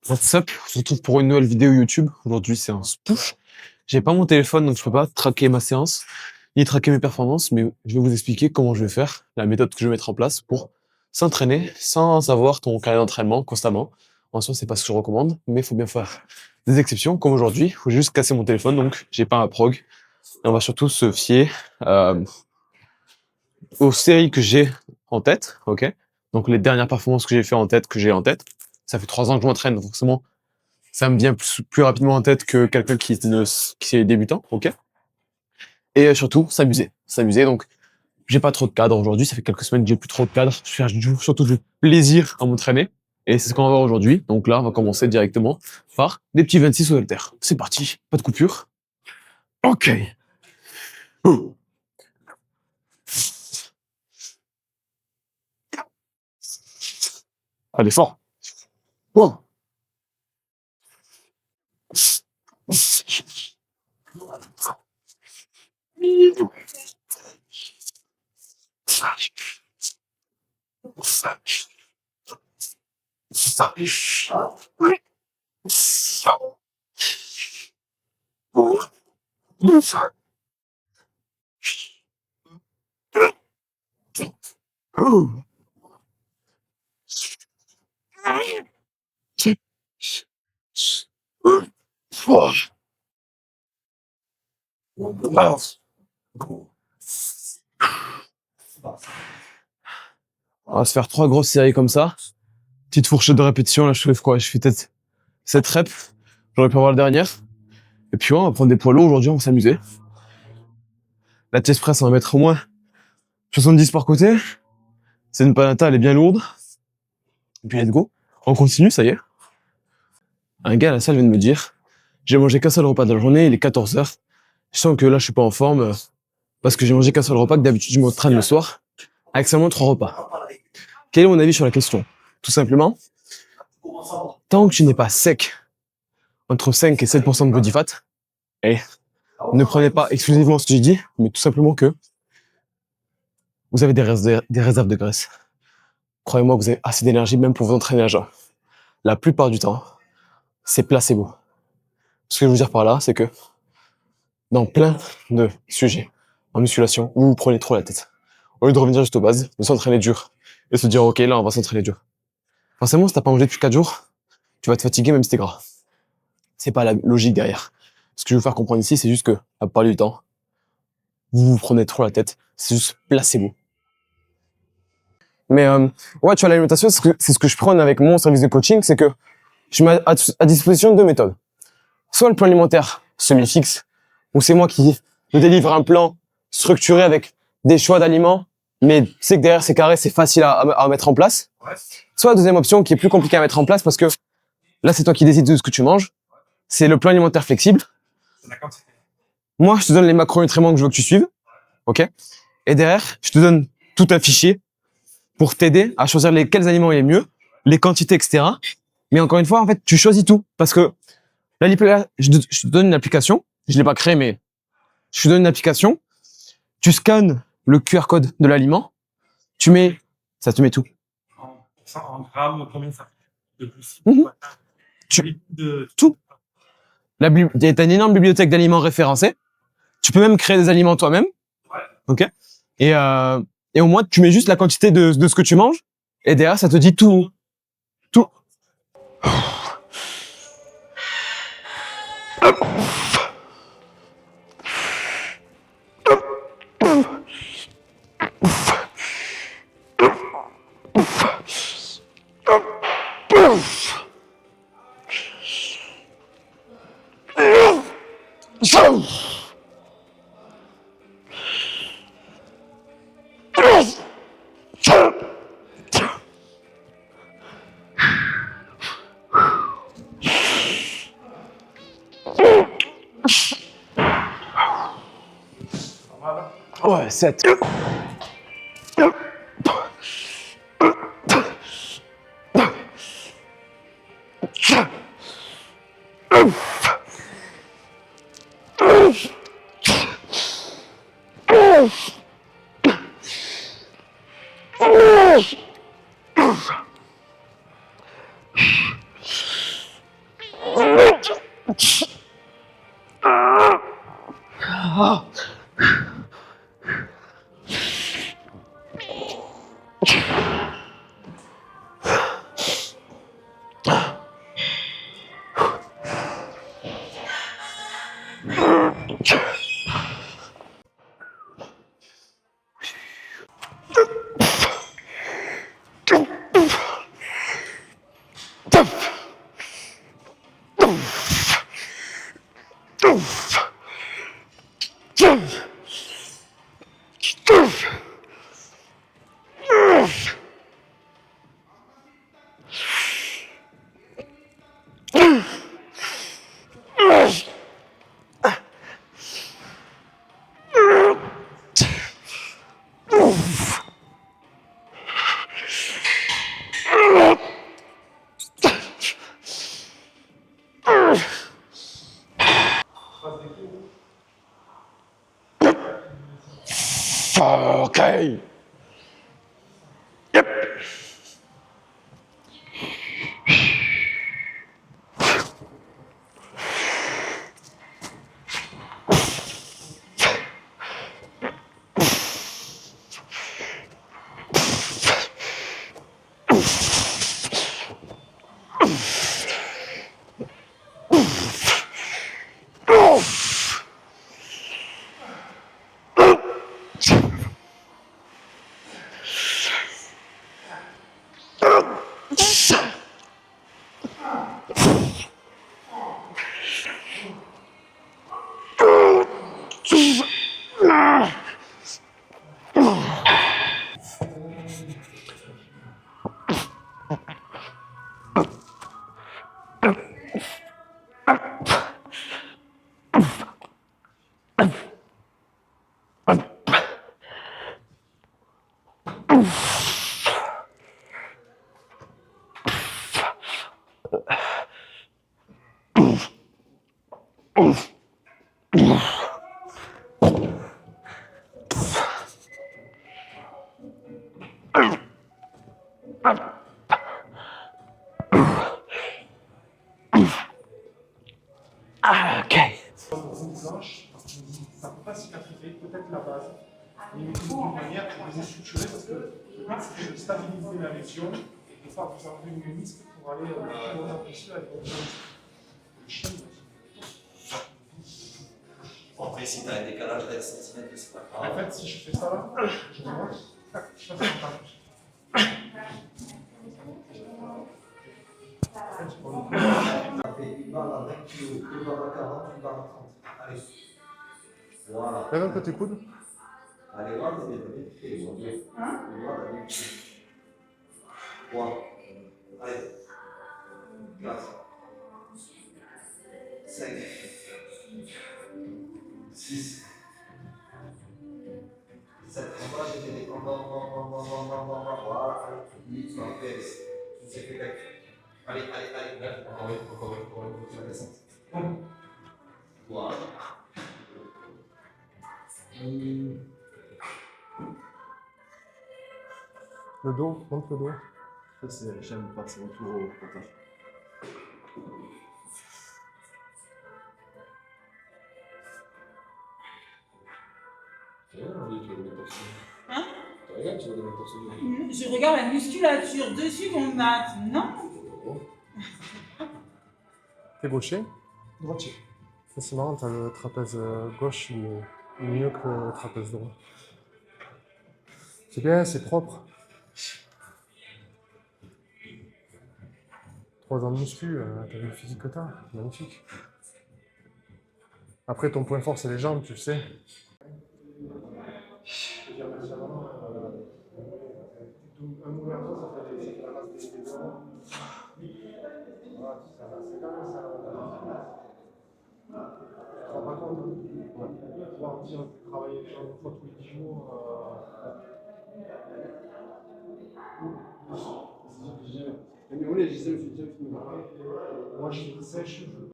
What's up? On se retrouve pour une nouvelle vidéo YouTube. Aujourd'hui, c'est un spoof. J'ai pas mon téléphone, donc je peux pas traquer ma séance, ni traquer mes performances, mais je vais vous expliquer comment je vais faire, la méthode que je vais mettre en place pour s'entraîner sans avoir ton carnet d'entraînement constamment. En soi, c'est pas ce que je recommande, mais il faut bien faire des exceptions, comme aujourd'hui. Il faut juste casser mon téléphone, donc j'ai pas un prog. Et on va surtout se fier aux séries que j'ai en tête, ok? Donc les dernières performances que j'ai fait en tête, que j'ai en tête. Ça fait 3 ans que je m'entraîne, donc forcément, ça me vient plus rapidement en tête que quelqu'un qui est débutant, ok? Et surtout, s'amuser. S'amuser, donc j'ai pas trop de cadre aujourd'hui, ça fait quelques semaines que j'ai plus trop de cadre. Je cherche surtout du plaisir à m'entraîner. Et c'est ce qu'on va voir aujourd'hui. Donc là, on va commencer directement par des petits 26 au halter. C'est parti, pas de coupure. Ok. Allez, fort. One. On va se faire 3 grosses séries comme ça. Petite fourchette de répétition, là je fais quoi? Je fais peut-être 7 reps. J'aurais pu avoir la dernière. Et puis ouais, on va prendre des poids lourds aujourd'hui, on va s'amuser. La chest press, on va mettre au moins 70 par côté. C'est une panata, elle est bien lourde. Et puis let's go. On continue, ça y est. Un gars à la salle vient de me dire, j'ai mangé qu'un seul repas de la journée, il est 14 heures. Je sens que là je suis pas en forme parce que j'ai mangé qu'un seul repas, que d'habitude je m'entraîne le soir avec seulement 3 repas. Quel est mon avis sur la question? Tout simplement, tant que tu n'es pas sec, entre 5 et 7% de body fat, et ne prenez pas exclusivement ce que j'ai dit, mais tout simplement que vous avez des réserves de graisse. Croyez-moi que vous avez assez d'énergie même pour vous entraîner à jeun. La plupart du temps, c'est placebo. Ce que je veux dire par là, c'est que dans plein de sujets en musculation, vous vous prenez trop la tête. Au lieu de revenir juste aux bases, de s'entraîner dur et se dire ok, là on va s'entraîner dur. Forcément, si t'as pas mangé depuis 4 jours, tu vas te fatiguer même si t'es gras. C'est pas la logique derrière. Ce que je veux vous faire comprendre ici, c'est juste que, à la plupart du temps, vous vous prenez trop la tête. C'est juste placebo. Mais ouais, tu vois, l'alimentation, c'est ce que je prône avec mon service de coaching, c'est que je mets à disposition 2 méthodes. Soit le plan alimentaire semi-fixe, où c'est moi qui me délivre un plan structuré avec des choix d'aliments, mais tu sais que derrière c'est carré, c'est facile à mettre en place. Soit la deuxième option qui est plus compliquée à mettre en place parce que là c'est toi qui décides de ce que tu manges, c'est le plan alimentaire flexible. Moi je te donne les macronutriments que je veux que tu suives, ok? Et derrière je te donne tout un fichier pour t'aider à choisir quels aliments est mieux, les quantités, etc. Mais encore une fois, en fait, tu choisis tout parce que je te donne une application, je l'ai pas créée, mais je te donne une application, tu scannes le QR code de l'aliment, ça te met tout. En grammes, combien ça fait de plus? Tout. T'as une énorme bibliothèque d'aliments référencés. Tu peux même créer des aliments toi-même. Ok. Et au moins, tu mets juste la quantité de ce que tu manges. Et derrière, ça te dit tout. Tout. Ouais, 7. Okay. Yep. Okay. Blanche, ça ne peut pas cicatriser, peut-être la base. Mais d'une manière pour les structurer parce que le but c'est de stabiliser la lésion et de ne pas vous enlever une ménisque pour aller le plus longtemps possible avec votre ménisque. Le chien, Bon, après, si tu as un décalage d'un centimètre, c'est pas grave. en fait, si je fais ça là, je vois, tac, je fais ça. Ça fait une barre à 20 kg, une barre à 40, une barre à 30. Allez. Voilà. Lève un peu tes coudes. Allez, voilà, c'est bien fait. Voilà, bien fait. 3. Allez. 4. 5. 6. 7. Voilà, j'ai fait des combats. Voilà, allez. 8. Parfait. Tu sais fait quelque. Allez, allez, allez. 9. Encore une. La descente. Voilà. Le dos, monte le dos. Ça, c'est, j'aime pas, c'est retour au potage. Hein? Je regarde la musculature dessus mon mat. Non. T'es gaucher. Droitier. Ça, c'est marrant, t'as le trapèze gauche, il est mieux que le trapèze droit. C'est bien, c'est propre. 3 ans de muscu, t'as vu le physique que t'as, magnifique. Après, ton point fort, c'est les jambes, tu le sais. Un mouvement, ça fait la masse des doigts. Voilà, c'est quand même ça. Tu te rends pas compte, hein? Pouvoir dire travailler les jambes une fois tous les 10 jours. Mais où les giselles, je suis déjà fini. Moi, je fais une sèche.